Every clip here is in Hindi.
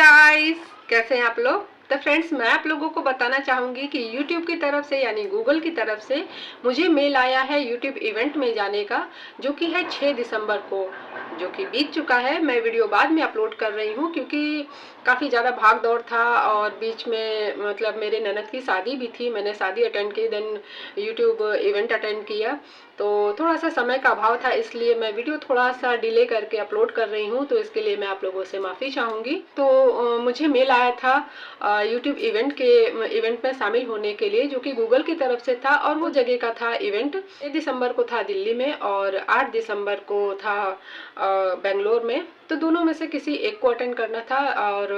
गाइस, कैसे हैं आप लोग। तो फ्रेंड्स, मैं आप लोगों को बताना चाहूँगी कि YouTube की तरफ से यानी गूगल की तरफ से मुझे मेल आया है YouTube इवेंट में जाने का, जो कि है 6 दिसंबर को, जो कि बीत चुका है। मैं वीडियो बाद में अपलोड कर रही हूँ क्योंकि काफ़ी ज़्यादा भाग दौड़ था और बीच में मतलब मेरे ननद की शादी भी थी। मैंने शादी अटेंड की, देन YouTube इवेंट अटेंड किया, तो थोड़ा सा समय का अभाव था, इसलिए मैं वीडियो थोड़ा सा डिले करके अपलोड कर रही हूँ। तो इसके लिए मैं आप लोगों से माफ़ी चाहूँगी। तो मुझे मेल आया था यूट्यूब इवेंट में शामिल होने के लिए, जो कि गूगल की तरफ से था, और वो जगह का था इवेंट 6 दिसंबर को था दिल्ली में और 8 दिसंबर को था बेंगलोर में। तो दोनों में से किसी एक को अटेंड करना था और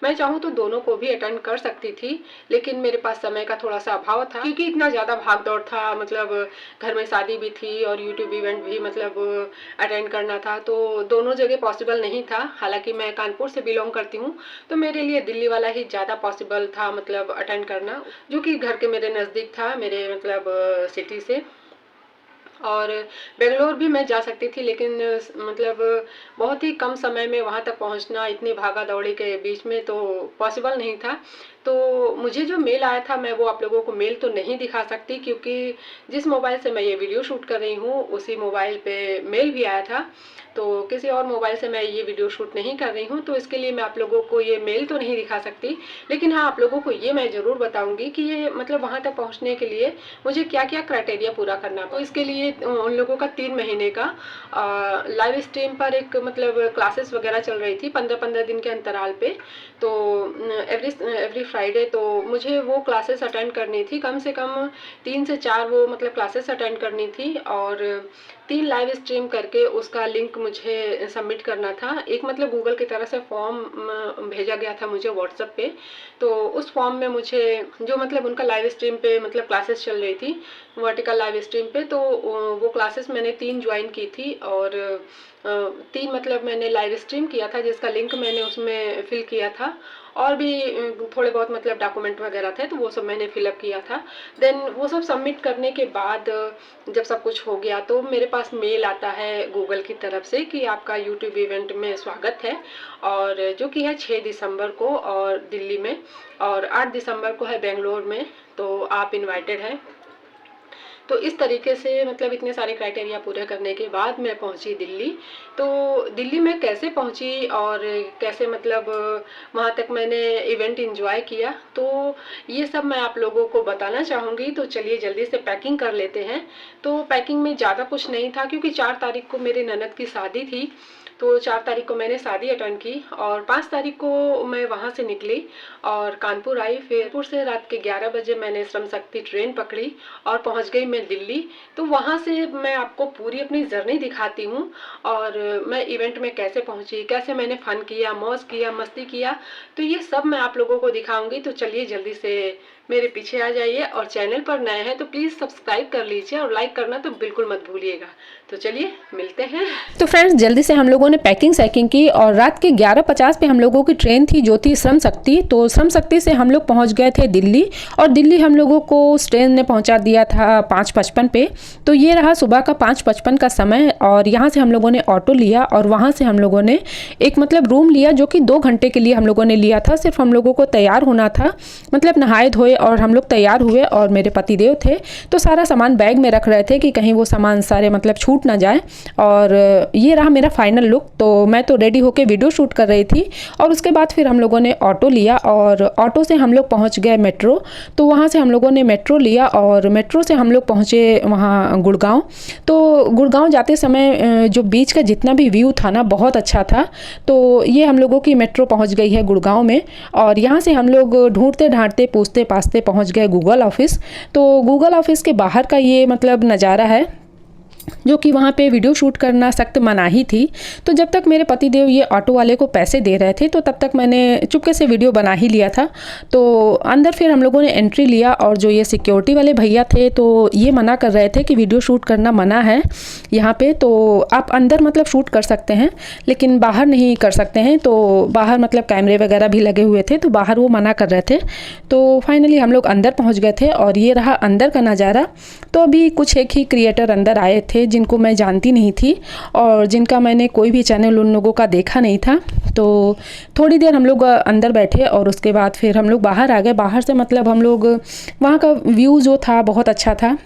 मैं चाहूँ तो दोनों को भी अटेंड कर सकती थी, लेकिन मेरे पास समय का थोड़ा सा अभाव था क्योंकि इतना ज़्यादा भाग दौड़ था। मतलब घर में शादी भी थी और यूट्यूब इवेंट भी मतलब अटेंड करना था, तो दोनों जगह पॉसिबल नहीं था। हालांकि मैं कानपुर से बिलोंग करती हूँ, तो मेरे लिए दिल्ली वाला ही ज़्यादा पॉसिबल था मतलब अटेंड करना, जो कि घर के मेरे नज़दीक था, मेरे मतलब सिटी से। और बेंगलोर भी मैं जा सकती थी, लेकिन मतलब बहुत ही कम समय में वहाँ तक पहुँचना इतनी भागा दौड़ी के बीच में तो पॉसिबल नहीं था। तो मुझे जो मेल आया था, मैं वो आप लोगों को मेल तो नहीं दिखा सकती क्योंकि जिस मोबाइल से मैं ये वीडियो शूट कर रही हूँ उसी मोबाइल पे मेल भी आया था, तो किसी और मोबाइल से मैं ये वीडियो शूट नहीं कर रही हूँ, तो इसके लिए मैं आप लोगों को ये मेल तो नहीं दिखा सकती। लेकिन हाँ, आप लोगों को ये मैं ज़रूर बताऊँगी कि ये मतलब वहाँ तक पहुँचने के लिए मुझे क्या क्या क्राइटेरिया पूरा करना। तो इसके लिए उन लोगों का 3 महीने का लाइव स्ट्रीम पर एक मतलब क्लासेस वगैरह चल रही थी 15-15 दिन के अंतराल पे। तो एवरी फ्राइडे तो मुझे वो क्लासेस अटेंड करनी थी, कम से कम 3 से 4 वो मतलब क्लासेस अटेंड करनी थी, और 3 लाइव स्ट्रीम करके उसका लिंक मुझे सबमिट करना था। एक मतलब गूगल की तरफ से फॉर्म भेजा गया था मुझे व्हाट्सएप पे, तो उस फॉर्म में मुझे जो मतलब उनका लाइव स्ट्रीम पे मतलब क्लासेस चल रही थी वर्टिकल लाइव स्ट्रीम पे, तो वो क्लासेस मैंने 3 ज्वाइन की थी, और 3 मतलब मैंने लाइव स्ट्रीम किया था जिसका लिंक मैंने उसमें फिल किया था, और भी थोड़े बहुत मतलब डॉक्यूमेंट वगैरह थे तो वो सब मैंने फिलअप किया था। देन वो सब सबमिट करने के बाद जब सब कुछ हो गया तो मेरे पास मेल आता है गूगल की तरफ से कि आपका यूट्यूब इवेंट में स्वागत है, और जो कि है 6 दिसंबर को और दिल्ली में, और 8 दिसंबर को है बेंगलोर में, तो आप इनवाइटेड हैं। तो इस तरीके से मतलब इतने सारे क्राइटेरिया पूरे करने के बाद मैं पहुंची दिल्ली। तो दिल्ली में कैसे पहुंची और कैसे मतलब वहां तक मैंने इवेंट एंजॉय किया, तो ये सब मैं आप लोगों को बताना चाहूँगी। तो चलिए जल्दी से पैकिंग कर लेते हैं। तो पैकिंग में ज़्यादा कुछ नहीं था क्योंकि 4 तारीख को मेरे ननद की शादी थी, तो 4 तारीख को मैंने शादी अटेंड की और 5 तारीख को मैं वहाँ से निकली और कानपुर आई। फिर कानपुर से रात के 11 बजे मैंने श्रम शक्ति ट्रेन पकड़ी और पहुँच गई मैं दिल्ली। तो वहाँ से मैं आपको पूरी अपनी जर्नी दिखाती हूँ, और मैं इवेंट में कैसे पहुँची, कैसे मैंने फ़न किया, मौज किया, मस्ती किया, तो ये सब मैं आप लोगों को दिखाऊंगी। तो चलिए जल्दी से मेरे पीछे आ जाइए, और चैनल पर नए हैं तो प्लीज़ सब्सक्राइब कर लीजिए और लाइक करना तो बिल्कुल मत भूलिएगा। तो चलिए मिलते हैं। तो फ्रेंड्स, जल्दी से हम लोगों ने पैकिंग की और रात के 11:50 पे हम लोगों की ट्रेन थी जो थी श्रम शक्ति। तो श्रम शक्ति से हम लोग पहुंच गए थे दिल्ली, और दिल्ली हम लोगों को ट्रेन ने पहुंचा दिया था 5:55 पे। तो ये रहा सुबह का 5:55 का समय, और यहाँ से हम लोगों ने ऑटो लिया और वहाँ से हम लोगों ने एक मतलब रूम लिया जो कि 2 घंटे के लिए हम लोगों ने लिया था। सिर्फ हम लोगों को तैयार होना था, मतलब नहाए धोए और हम लोग तैयार हुए, और मेरे पतिदेव थे तो सारा सामान बैग में रख रहे थे कि कहीं वो सामान सारे मतलब छूट ना जाए। और ये रहा मेरा फाइनल लुक। तो मैं तो रेडी होके वीडियो शूट कर रही थी, और उसके बाद फिर हम लोगों ने ऑटो लिया और ऑटो से हम लोग पहुंच गए मेट्रो। तो वहाँ से हम लोगों ने मेट्रो लिया और मेट्रो से हम लोग पहुँचे वहाँ गुड़गांव। तो गुड़गांव जाते समय जो बीच का जितना भी व्यू था ना, बहुत अच्छा था। तो ये हम लोगों की मेट्रो पहुँच गई है गुड़गांव में, और यहाँ से हम लोग ढूंढते ढांढते पूछते पाछते पहुँच गए गूगल ऑफिस। तो गूगल ऑफिस के बाहर का ये मतलब नज़ारा है, जो कि वहाँ पे वीडियो शूट करना सख्त मनाही थी। तो जब तक मेरे पतिदेव ये ऑटो वाले को पैसे दे रहे थे तो तब तक मैंने चुपके से वीडियो बना ही लिया था। तो अंदर फिर हम लोगों ने एंट्री लिया, और जो ये सिक्योरिटी वाले भैया थे तो ये मना कर रहे थे कि वीडियो शूट करना मना है यहाँ पे। तो आप अंदर मतलब शूट कर सकते हैं लेकिन बाहर नहीं कर सकते हैं। तो बाहर मतलब कैमरे वगैरह भी लगे हुए थे, तो बाहर वो मना कर रहे थे। तो फाइनली हम लोग अंदर पहुँच गए थे, और ये रहा अंदर का नज़ारा। तो अभी कुछ एक ही क्रिएटर अंदर आए थे जिनको मैं जानती नहीं थी और जिनका मैंने कोई भी चैनल उन लोगों का देखा नहीं था। तो थोड़ी देर हम लोग अंदर बैठे और उसके बाद फिर हम लोग बाहर आ गए। बाहर से मतलब हम लोग वहाँ का व्यू जो था बहुत अच्छा था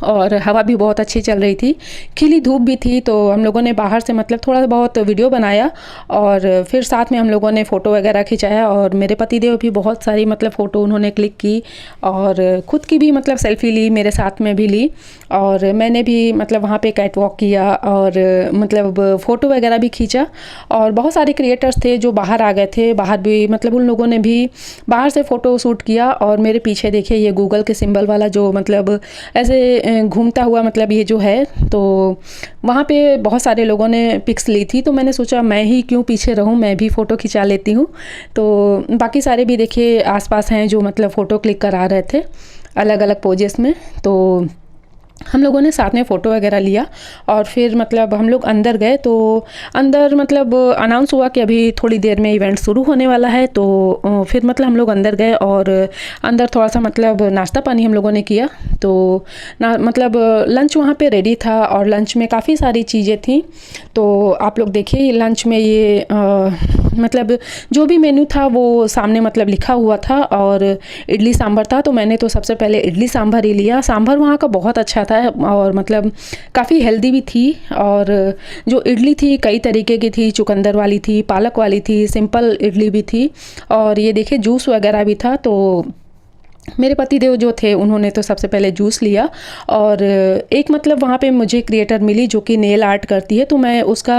और हवा भी बहुत अच्छी चल रही थी, खिली धूप भी थी। तो हम लोगों ने बाहर से मतलब थोड़ा बहुत वीडियो बनाया और फिर साथ में हम लोगों ने फ़ोटो वगैरह खिंचाया और मेरे पतिदेव भी बहुत सारी मतलब फ़ोटो उन्होंने क्लिक की और ख़ुद की भी मतलब सेल्फ़ी ली, मेरे साथ में भी ली और मैंने भी मतलब वहाँ पे कैट वॉक किया और मतलब फ़ोटो वगैरह भी खींचा। और बहुत सारे क्रिएटर्स थे जो बाहर आ गए थे, बाहर भी मतलब उन लोगों ने भी बाहर से फ़ोटो शूट किया। और मेरे पीछे देखिए ये गूगल के सिंबल वाला जो मतलब ऐसे घूमता हुआ मतलब ये जो है, तो वहाँ पे बहुत सारे लोगों ने पिक्स ली थी। तो मैंने सोचा मैं ही क्यों पीछे रहूँ, मैं भी फ़ोटो खिंचा लेती हूँ। तो बाकी सारे भी देखिए आसपास हैं जो मतलब फ़ोटो क्लिक करा रहे थे अलग अलग पोजेस में। तो हम लोगों ने साथ में फ़ोटो वगैरह लिया और फिर मतलब हम लोग अंदर गए। तो अंदर मतलब अनाउंस हुआ कि अभी थोड़ी देर में इवेंट शुरू होने वाला है। तो फिर मतलब हम लोग अंदर गए और अंदर थोड़ा सा मतलब नाश्ता पानी हम लोगों ने किया। तो मतलब लंच वहाँ पे रेडी था और लंच में काफ़ी सारी चीज़ें थी। तो आप लोग देखिए लंच में ये मतलब जो भी मेन्यू था वो सामने मतलब लिखा हुआ था और इडली सांभर था। तो मैंने तो सबसे पहले इडली सांभर ही लिया। सांभर वहाँ का बहुत अच्छा था और मतलब काफ़ी हेल्दी भी थी। और जो इडली थी कई तरीके की थी, चुकंदर वाली थी, पालक वाली थी, सिंपल इडली भी थी और ये देखिए जूस वगैरह भी था। तो मेरे पतिदेव जो थे उन्होंने तो सबसे पहले जूस लिया और एक मतलब वहाँ पे मुझे क्रिएटर मिली जो कि नेल आर्ट करती है, तो मैं उसका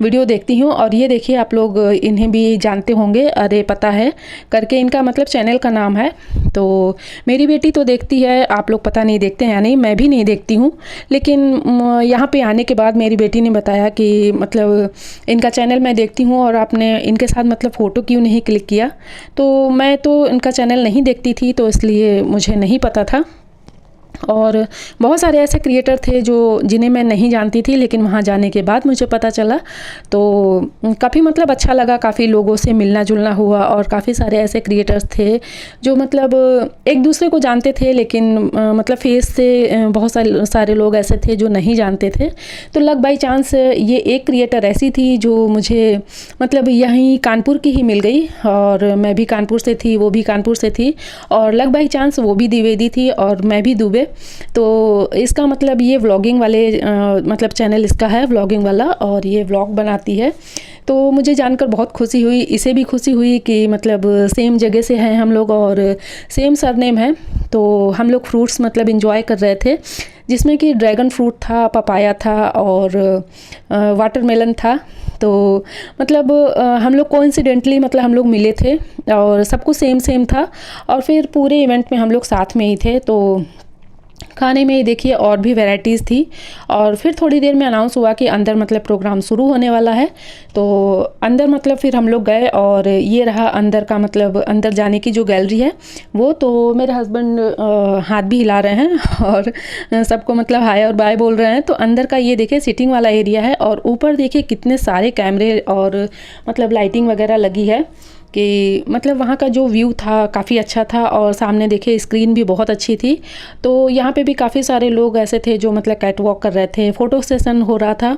वीडियो देखती हूँ। और ये देखिए आप लोग इन्हें भी जानते होंगे, अरे पता है करके इनका मतलब चैनल का नाम है। तो मेरी बेटी तो देखती है, आप लोग पता नहीं देखते हैं या नहीं, मैं भी नहीं देखती हूँ। लेकिन यहाँ पे आने के बाद मेरी बेटी ने बताया कि मतलब इनका चैनल मैं देखती हूँ और आपने इनके साथ मतलब फ़ोटो क्यों नहीं क्लिक किया। तो मैं तो इनका चैनल नहीं देखती थी तो इसलिए मुझे नहीं पता था। और बहुत सारे ऐसे क्रिएटर थे जो जिन्हें मैं नहीं जानती थी, लेकिन वहाँ जाने के बाद मुझे पता चला। तो काफ़ी मतलब अच्छा लगा, काफ़ी लोगों से मिलना जुलना हुआ और काफ़ी सारे ऐसे क्रिएटर्स थे जो मतलब एक दूसरे को जानते थे, लेकिन मतलब फेस से बहुत सारे लोग ऐसे थे जो नहीं जानते थे। तो लक बाई चांस ये एक क्रिएटर ऐसी थी जो मुझे मतलब यहीं कानपुर की ही मिल गई और मैं भी कानपुर से थी, वो भी कानपुर से थी और लक बाई चांस वो भी द्विवेदी थी और मैं भी दुबे। तो इसका मतलब ये व्लॉगिंग वाले मतलब चैनल इसका है व्लॉगिंग वाला और ये व्लॉग बनाती है। तो मुझे जानकर बहुत खुशी हुई, इसे भी खुशी हुई कि मतलब सेम जगह से हैं हम लोग और सेम सरनेम है। तो हम लोग फ्रूट्स मतलब एंजॉय कर रहे थे, जिसमें कि ड्रैगन फ्रूट था, पपाया था और वाटरमेलन था। तो मतलब हम लोग कोइंसिडेंटली मतलब हम लोग मिले थे और सब कुछ सेम सेम था और फिर पूरे इवेंट में हम लोग साथ में ही थे। तो खाने में देखिए और भी वैरायटीज़ थी और फिर थोड़ी देर में अनाउंस हुआ कि अंदर मतलब प्रोग्राम शुरू होने वाला है। तो अंदर मतलब फिर हम लोग गए और ये रहा अंदर का मतलब अंदर जाने की जो गैलरी है वो। तो मेरे हस्बैंड हाथ भी हिला रहे हैं और सबको मतलब हाय और बाय बोल रहे हैं। तो अंदर का ये देखिए सिटिंग वाला एरिया है और ऊपर देखिए कितने सारे कैमरे और मतलब लाइटिंग वगैरह लगी है कि मतलब वहाँ का जो व्यू था काफ़ी अच्छा था और सामने देखिए स्क्रीन भी बहुत अच्छी थी। तो यहाँ पे भी काफ़ी सारे लोग ऐसे थे जो मतलब कैट वॉक कर रहे थे, फ़ोटो सेशन हो रहा था।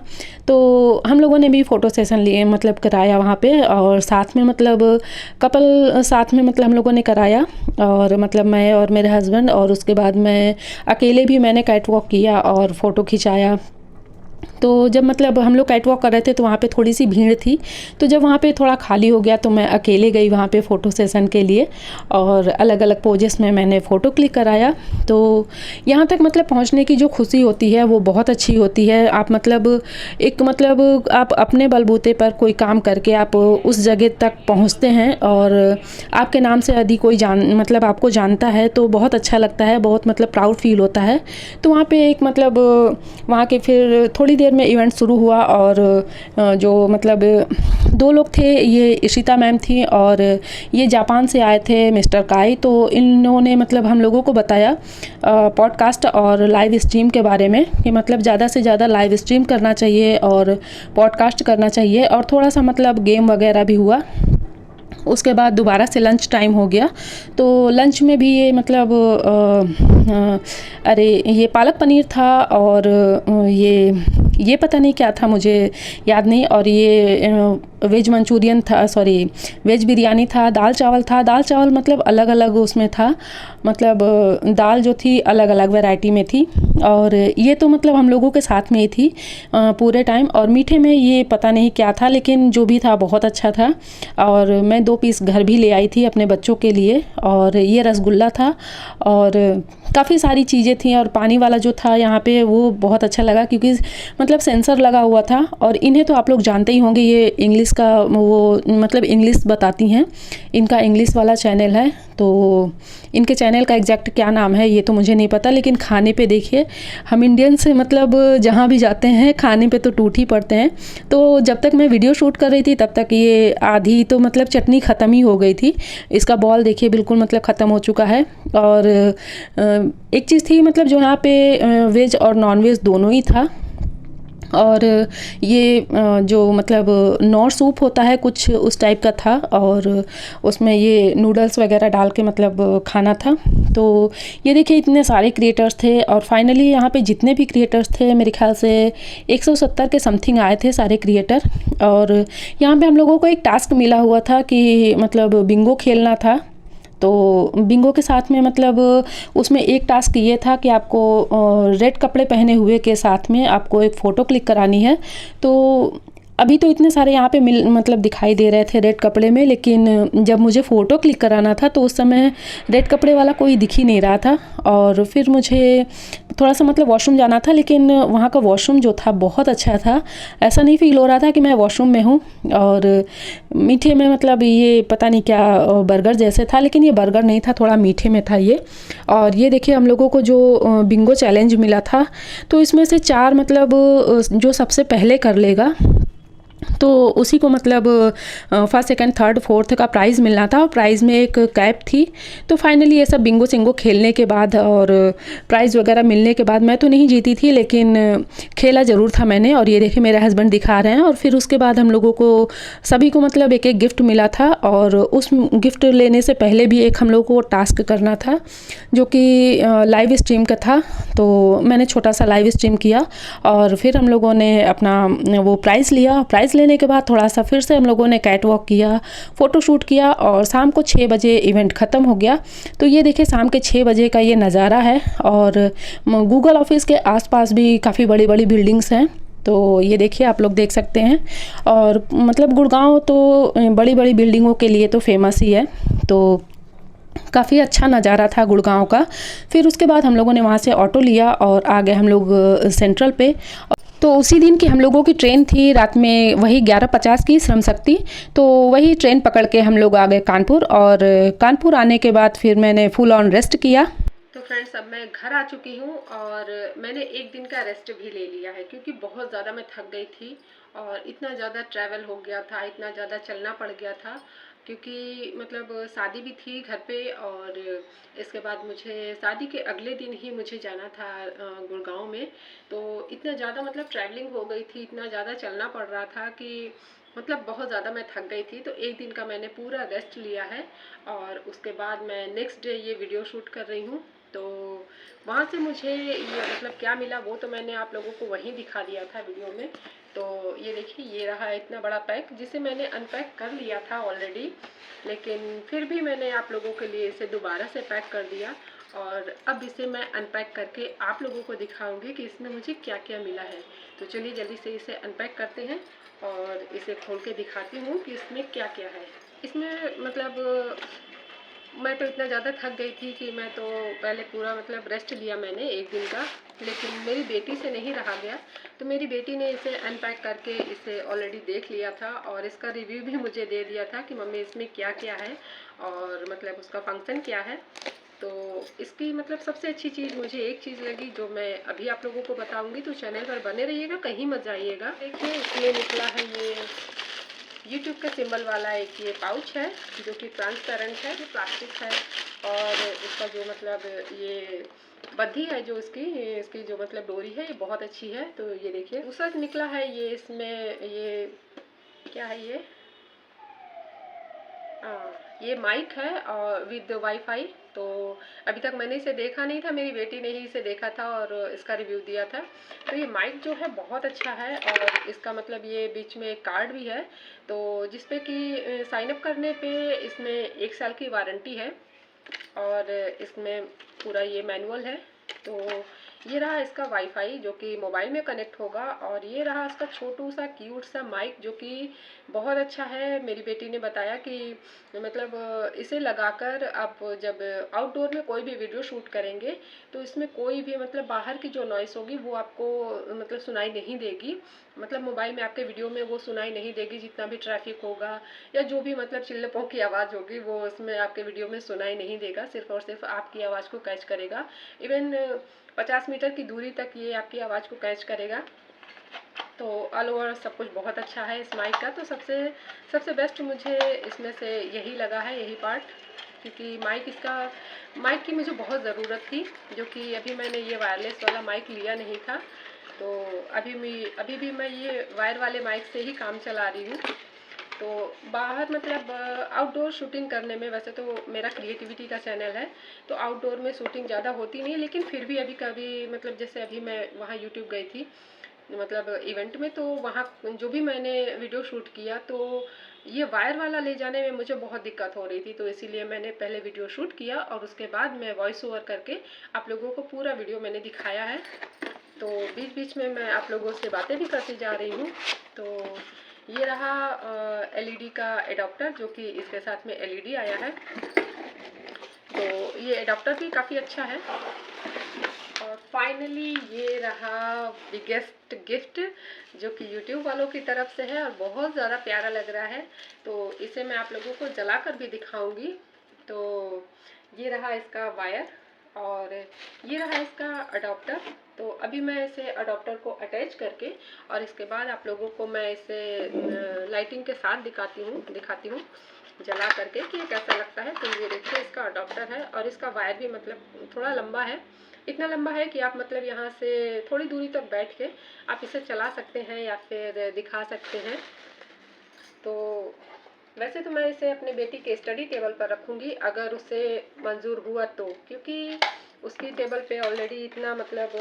तो हम लोगों ने भी फ़ोटो सेशन लिए मतलब कराया वहाँ पे और साथ में मतलब कपल साथ में मतलब हम लोगों ने कराया और मतलब मैं और मेरे हस्बैंड और उसके बाद मैं अकेले भी मैंने कैट वॉक किया और फ़ोटो खिंचाया। तो जब मतलब हम लोग कैट वॉक कर रहे थे तो वहाँ पे थोड़ी सी भीड़ थी। तो जब वहाँ पे थोड़ा खाली हो गया तो मैं अकेले गई वहाँ पे फ़ोटो सेशन के लिए और अलग अलग पोजेस में मैंने फ़ोटो क्लिक कराया। तो यहाँ तक मतलब पहुँचने की जो खुशी होती है वो बहुत अच्छी होती है। आप मतलब एक मतलब आप अपने बलबूते पर कोई काम करके आप उस जगह तक पहुँचते हैं और आपके नाम से यदि कोई मतलब आपको जानता है तो बहुत अच्छा लगता है, बहुत मतलब प्राउड फील होता है। तो वहाँ पे एक मतलब वहाँ के फिर थोड़ी देर में इवेंट शुरू हुआ और जो मतलब दो लोग थे, ये इशिता मैम थी और ये जापान से आए थे मिस्टर काई। तो इन्होंने मतलब हम लोगों को बताया पॉडकास्ट और लाइव स्ट्रीम के बारे में कि मतलब ज़्यादा से ज़्यादा लाइव स्ट्रीम करना चाहिए और पॉडकास्ट करना चाहिए और थोड़ा सा मतलब गेम वगैरह भी हुआ। उसके बाद दोबारा से लंच टाइम हो गया। तो लंच में भी ये मतलब अरे ये पालक पनीर था और ये पता नहीं क्या था, मुझे याद नहीं। और ये वेज मंचूरियन था, सॉरी वेज बिरयानी था, दाल चावल था। दाल चावल मतलब अलग अलग उसमें था, मतलब दाल जो थी अलग अलग वैरायटी में थी। और ये तो मतलब हम लोगों के साथ में ही थी पूरे टाइम। और मीठे में ये पता नहीं क्या था, लेकिन जो भी था बहुत अच्छा था। और मैं 2 पीस घर भी ले आई थी अपने बच्चों के लिए। और ये रसगुल्ला था और काफ़ी सारी चीज़ें थी। और पानी वाला जो था यहाँ पे वो बहुत अच्छा लगा, क्योंकि मतलब सेंसर लगा हुआ था। और इन्हें तो आप लोग जानते ही होंगे, ये इंग्लिश का वो मतलब इंग्लिश बताती हैं, इनका इंग्लिश वाला चैनल है। तो इनके चैनल का एग्जैक्ट क्या नाम है ये तो मुझे नहीं पता, लेकिन खाने पे देखिए हम इंडियन से मतलब जहाँ भी जाते हैं खाने पे तो टूट ही पड़ते हैं। तो जब तक मैं वीडियो शूट कर रही थी तब तक ये आधी तो मतलब चटनी ख़त्म ही हो गई थी। इसका बॉल देखिए बिल्कुल मतलब ख़त्म हो चुका है। और एक चीज़ थी मतलब जो यहाँ पे वेज और नॉन वेज दोनों ही था। और ये जो मतलब नॉर सूप होता है कुछ उस टाइप का था। और उसमें ये नूडल्स वगैरह डाल के मतलब खाना था। तो ये देखिए इतने सारे क्रिएटर्स थे। और फाइनली यहाँ पे जितने भी क्रिएटर्स थे मेरे ख्याल से 170 के समथिंग आए थे सारे क्रिएटर। और यहाँ पे हम लोगों को एक टास्क मिला हुआ था कि मतलब बिंगो खेलना था। तो बिंगो के साथ में मतलब उसमें एक टास्क ये था कि आपको रेड कपड़े पहने हुए के साथ में आपको एक फ़ोटो क्लिक करानी है। तो अभी तो इतने सारे यहाँ पे मतलब दिखाई दे रहे थे रेड कपड़े में, लेकिन जब मुझे फ़ोटो क्लिक कराना था तो उस समय रेड कपड़े वाला कोई दिख ही नहीं रहा था। और फिर मुझे थोड़ा सा मतलब वॉशरूम जाना था, लेकिन वहाँ का वॉशरूम जो था बहुत अच्छा था। ऐसा नहीं फील हो रहा था कि मैं वॉशरूम में हूँ। और मीठे में मतलब ये पता नहीं क्या बर्गर जैसे था, लेकिन ये बर्गर नहीं था, थोड़ा मीठे में था ये। और ये देखिए हम लोगों को जो बिंगो चैलेंज मिला था, तो इसमें से 4 मतलब जो सबसे पहले कर लेगा तो उसी को मतलब फर्स्ट सेकंड थर्ड फोर्थ का प्राइज़ मिलना था। और प्राइज़ में एक कैप थी। तो फाइनली ये सब बिंगो सिंगो खेलने के बाद और प्राइज़ वगैरह मिलने के बाद, मैं तो नहीं जीती थी लेकिन खेला ज़रूर था मैंने। और ये देखिए मेरे हस्बैंड दिखा रहे हैं। और फिर उसके बाद हम लोगों को सभी को मतलब एक एक गिफ्ट मिला था। और उस गिफ्ट लेने से पहले भी एक हम लोगों को टास्क करना था जो कि लाइव स्ट्रीम का था। तो मैंने छोटा सा लाइव स्ट्रीम किया और फिर हम लोगों ने अपना वो प्राइज़ लिया। प्राइज़ लेने के बाद थोड़ा सा फिर से हम लोगों ने कैट वॉक किया, फ़ोटो शूट किया और शाम को 6 बजे इवेंट ख़त्म हो गया। तो ये देखिए शाम के 6 बजे का ये नज़ारा है। और गूगल ऑफिस के आसपास भी काफ़ी बड़ी बड़ी बिल्डिंग्स हैं। तो ये देखिए आप लोग देख सकते हैं। और मतलब गुड़गांव तो बड़ी बड़ी बिल्डिंगों के लिए तो फेमस ही है। तो काफ़ी अच्छा नज़ारा था गुड़गांव का। फिर उसके बाद हम लोगों ने वहाँ से ऑटो लिया और आ गए हम लोग सेंट्रल पे। तो उसी दिन की हम लोगों की ट्रेन थी रात में वही 11:50 की श्रम शक्ति। तो वही ट्रेन पकड़ के हम लोग आ गए कानपुर। और कानपुर आने के बाद फिर मैंने फुल ऑन रेस्ट किया। तो फ्रेंड्स अब मैं घर आ चुकी हूँ और मैंने एक दिन का रेस्ट भी ले लिया है, क्योंकि बहुत ज़्यादा मैं थक गई थी और इतना ज़्यादा ट्रैवल हो गया था, इतना ज़्यादा चलना पड़ गया था, क्योंकि मतलब शादी भी थी घर पे। और इसके बाद मुझे शादी के अगले दिन ही मुझे जाना था गुड़गांव में। तो इतना ज़्यादा मतलब ट्रैवलिंग हो गई थी, इतना ज़्यादा चलना पड़ रहा था कि मतलब बहुत ज़्यादा मैं थक गई थी। तो एक दिन का मैंने पूरा रेस्ट लिया है और उसके बाद मैं नेक्स्ट डे ये वीडियो शूट कर रही हूँ। तो वहाँ से मुझे ये मतलब क्या मिला वो तो मैंने आप लोगों को वहीं दिखा दिया था वीडियो में। तो ये देखिए ये रहा इतना बड़ा पैक, जिसे मैंने अनपैक कर लिया था ऑलरेडी, लेकिन फिर भी मैंने आप लोगों के लिए इसे दोबारा से पैक कर दिया। और अब इसे मैं अनपैक करके आप लोगों को दिखाऊंगी कि इसमें मुझे क्या क्या मिला है। तो चलिए जल्दी से इसे अनपैक करते हैं और इसे खोल के दिखाती हूँ कि इसमें क्या क्या है। इसमें मतलब मैं तो इतना ज़्यादा थक गई थी कि मैं तो पहले पूरा मतलब रेस्ट लिया मैंने एक दिन का, लेकिन मेरी बेटी से नहीं रहा गया। तो मेरी बेटी ने इसे अनपैक करके इसे ऑलरेडी देख लिया था और इसका रिव्यू भी मुझे दे दिया था कि मम्मी इसमें क्या क्या है और मतलब उसका फंक्शन क्या है। तो इसकी मतलब सबसे अच्छी चीज़ मुझे एक चीज़ लगी जो मैं अभी आप लोगों को बताऊंगी। तो चैनल पर बने रहिएगा, कहीं मत जाइएगा। देखिए इसमें निकला है ये यूट्यूब का सिंबल वाला एक ये पाउच है जो कि ट्रांसपेरेंट है, ये प्लास्टिक है। और इसका जो मतलब ये बद्धी है जो इसकी जो मतलब डोरी है ये बहुत अच्छी है। तो ये देखिए दूसरा निकला है ये, इसमें ये क्या है ये माइक है और विद वाईफाई। तो अभी तक मैंने इसे देखा नहीं था, मेरी बेटी ने ही इसे देखा था और इसका रिव्यू दिया था। तो ये माइक जो है बहुत अच्छा है और इसका मतलब ये बीच में एक कार्ड भी है, तो जिसपे कि साइन अप करने पे इसमें 1 साल की वारंटी है और इसमें पूरा ये मैनुअल है। तो ये रहा इसका वाईफाई जो कि मोबाइल में कनेक्ट होगा और ये रहा इसका छोटू सा क्यूट सा माइक जो कि बहुत अच्छा है। मेरी बेटी ने बताया कि मतलब इसे लगाकर आप जब आउटडोर में कोई भी वीडियो शूट करेंगे तो इसमें कोई भी मतलब बाहर की जो नॉइस होगी वो आपको मतलब सुनाई नहीं देगी। मतलब मोबाइल में आपके वीडियो में वो सुनाई नहीं देगी, जितना भी ट्रैफिक होगा या जो भी मतलब चिल्लपों की आवाज़ होगी वो उसमें आपके वीडियो में सुनाई नहीं देगा, सिर्फ और सिर्फ आपकी आवाज़ को कैच करेगा। इवन 50 मीटर की दूरी तक ये आपकी आवाज़ को कैच करेगा। तो ऑल ओवर सब कुछ बहुत अच्छा है इस माइक का। तो सबसे बेस्ट मुझे इसमें से यही लगा है, यही पार्ट, क्योंकि माइक की मुझे बहुत ज़रूरत थी, जो कि अभी मैंने ये वायरलेस वाला माइक लिया नहीं था। तो अभी भी मैं ये वायर वाले माइक से ही काम चला रही हूँ। तो बाहर मतलब आउटडोर शूटिंग करने में, वैसे तो मेरा क्रिएटिविटी का चैनल है तो आउटडोर में शूटिंग ज़्यादा होती नहीं, लेकिन फिर भी अभी कभी मतलब जैसे अभी मैं वहाँ यूट्यूब गई थी मतलब इवेंट में, तो वहाँ जो भी मैंने वीडियो शूट किया तो ये वायर वाला ले जाने में मुझे बहुत दिक्कत हो रही थी। तो इसीलिए मैंने पहले वीडियो शूट किया और उसके बाद मैं वॉइस ओवर करके आप लोगों को पूरा वीडियो मैंने दिखाया है। तो बीच बीच में मैं आप लोगों से बातें भी करती जा रही हूँ। तो ये रहा एलईडी का एडाप्टर जो कि इसके साथ में एलईडी आया है। तो ये एडाप्टर भी काफ़ी अच्छा है। और फाइनली ये रहा बिगेस्ट गिफ्ट जो कि यूट्यूब वालों की तरफ से है और बहुत ज़्यादा प्यारा लग रहा है। तो इसे मैं आप लोगों को जला कर भी दिखाऊंगी। तो ये रहा इसका वायर और ये रहा इसका अडॉप्टर। तो अभी मैं इसे अडॉप्टर को अटैच करके और इसके बाद आप लोगों को मैं इसे लाइटिंग के साथ दिखाती हूँ जला करके कि ये कैसा लगता है। तो ये देखिए इसका अडॉप्टर है और इसका वायर भी मतलब थोड़ा लंबा है, इतना लंबा है कि आप मतलब यहाँ से थोड़ी दूरी तक बैठ के आप इसे चला सकते हैं या फिर दिखा सकते हैं। तो वैसे तो मैं इसे अपने बेटी के स्टडी टेबल पर रखूँगी अगर उसे मंजूर हुआ तो, क्योंकि उसकी टेबल पे ऑलरेडी इतना मतलब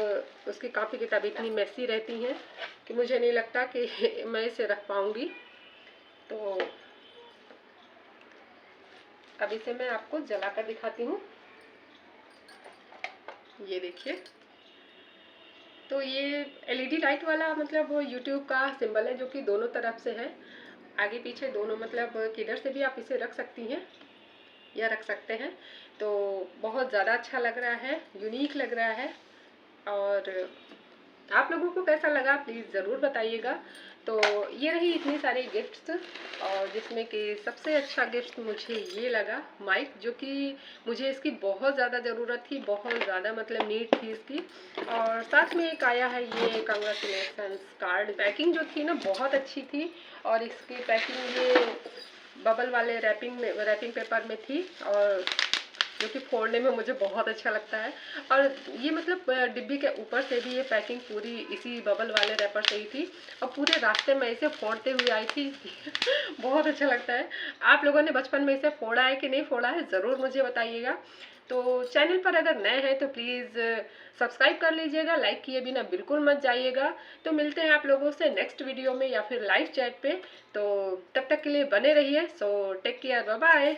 उसकी काफ़ी किताब इतनी मेसी रहती हैं कि मुझे नहीं लगता कि मैं इसे रख पाऊँगी। तो अब इसे मैं आपको जला कर दिखाती हूँ। ये देखिए, तो ये एलईडी लाइट वाला मतलब यूट्यूब का सिंबल है जो कि दोनों तरफ से है, आगे पीछे दोनों, मतलब किधर से भी आप इसे रख सकती हैं या रख सकते हैं। तो बहुत ज़्यादा अच्छा लग रहा है, यूनिक लग रहा है। और आप लोगों को कैसा लगा प्लीज़ ज़रूर बताइएगा। तो ये रही इतनी सारी गिफ्ट्स और जिसमें कि सबसे अच्छा गिफ्ट मुझे ये लगा माइक, जो कि मुझे इसकी बहुत ज़्यादा ज़रूरत थी, बहुत ज़्यादा मतलब नीड थी इसकी। और साथ में एक आया है ये कांग्रेचुलेशंस कार्ड। पैकिंग जो थी ना बहुत अच्छी थी और इसकी पैकिंग ये बबल वाले रैपिंग पेपर में थी और जो कि फोड़ने में मुझे बहुत अच्छा लगता है। और ये मतलब डिब्बी के ऊपर से भी ये पैकिंग पूरी इसी बबल वाले रैपर से ही थी और पूरे रास्ते में इसे फोड़ते हुए आई थी बहुत अच्छा लगता है। आप लोगों ने बचपन में इसे फोड़ा है कि नहीं फोड़ा है ज़रूर मुझे बताइएगा। तो चैनल पर अगर नए हैं तो प्लीज़ सब्सक्राइब कर लीजिएगा, लाइक किए बिना बिल्कुल मत जाइएगा। तो मिलते हैं आप लोगों से नेक्स्ट वीडियो में या फिर लाइव चैट पे। तो तब तक के लिए बने रहिए। So take care, bye bye.